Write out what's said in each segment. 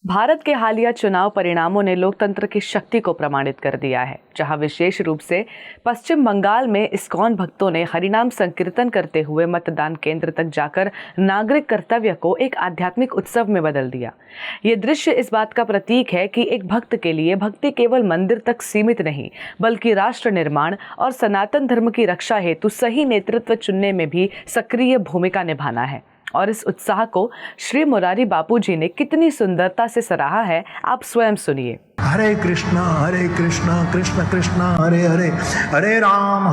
भारत के हालिया चुनाव परिणामों ने लोकतंत्र की शक्ति को प्रमाणित कर दिया है, जहां विशेष रूप से पश्चिम बंगाल में इस्कॉन भक्तों ने हरिनाम संकीर्तन करते हुए मतदान केंद्र तक जाकर नागरिक कर्तव्य को एक आध्यात्मिक उत्सव में बदल दिया। ये दृश्य इस बात का प्रतीक है कि एक भक्त के लिए भक्ति केवल मंदिर तक सीमित नहीं, बल्कि राष्ट्र निर्माण और सनातन धर्म की रक्षा हेतु सही नेतृत्व चुनने में भी सक्रिय भूमिका निभाना है। और इस उत्साह को श्री मुरारी बापू जी ने कितनी सुंदरता से सराहा है, आप स्वयं सुनिए। हरे कृष्णा कृष्ण कृष्ण हरे हरे, हरे राम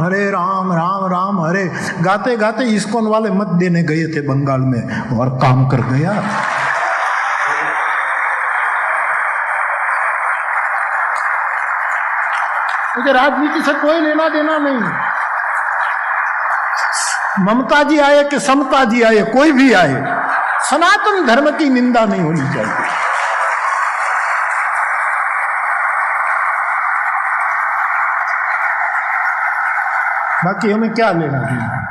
राम राम हरे। गाते गाते इस्कॉन वाले मत देने गए थे बंगाल में और काम कर गया। मुझे राजनीति से कोई लेना देना नहीं। ममता जी आए कि समता जी आए, कोई भी आए, सनातन धर्म की निंदा नहीं होनी चाहिए। बाकी हमें क्या लेना देना।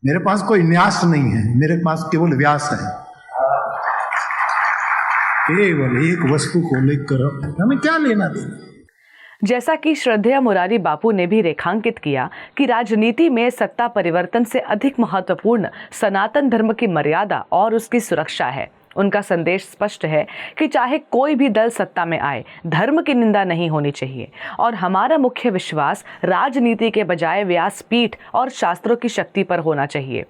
मेरे पास कोई न्यास नहीं है, मेरे पास केवल व्यास है। केवल एक वस्तु को लेकर हमें क्या लेना देना। जैसा कि श्रद्धेय मुरारी बापू ने भी रेखांकित किया कि राजनीति में सत्ता परिवर्तन से अधिक महत्वपूर्ण सनातन धर्म की मर्यादा और उसकी सुरक्षा है। उनका संदेश स्पष्ट है कि चाहे कोई भी दल सत्ता में आए, धर्म की निंदा नहीं होनी चाहिए। और हमारा मुख्य विश्वास राजनीति के बजाय व्यासपीठ और शास्त्रों की शक्ति पर होना चाहिए।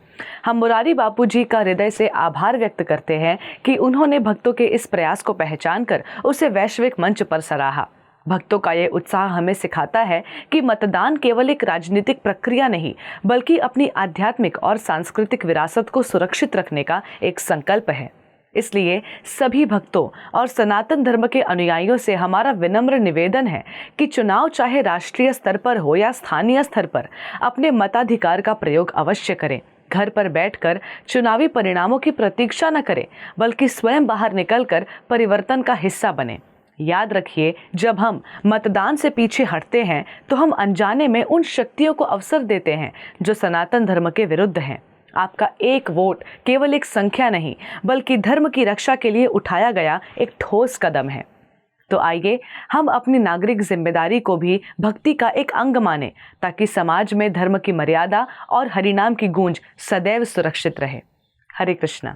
हम मुरारी बापू जी का हृदय से आभार व्यक्त करते हैं कि उन्होंने भक्तों के इस प्रयास को पहचान कर उसे वैश्विक मंच पर सराहा। भक्तों का ये उत्साह हमें सिखाता है कि मतदान केवल एक राजनीतिक प्रक्रिया नहीं, बल्कि अपनी आध्यात्मिक और सांस्कृतिक विरासत को सुरक्षित रखने का एक संकल्प है। इसलिए सभी भक्तों और सनातन धर्म के अनुयायियों से हमारा विनम्र निवेदन है कि चुनाव चाहे राष्ट्रीय स्तर पर हो या स्थानीय स्तर पर, अपने मताधिकार का प्रयोग अवश्य करें। घर पर बैठकर चुनावी परिणामों की प्रतीक्षा न करें, बल्कि स्वयं बाहर निकलकर परिवर्तन का हिस्सा बने। याद रखिए, जब हम मतदान से पीछे हटते हैं तो हम अनजाने में उन शक्तियों को अवसर देते हैं जो सनातन धर्म के विरुद्ध हैं। आपका एक वोट केवल एक संख्या नहीं, बल्कि धर्म की रक्षा के लिए उठाया गया एक ठोस कदम है। तो आइए हम अपनी नागरिक जिम्मेदारी को भी भक्ति का एक अंग माने, ताकि समाज में धर्म की मर्यादा और हरिनाम की गूंज सदैव सुरक्षित रहे। हरे कृष्णा।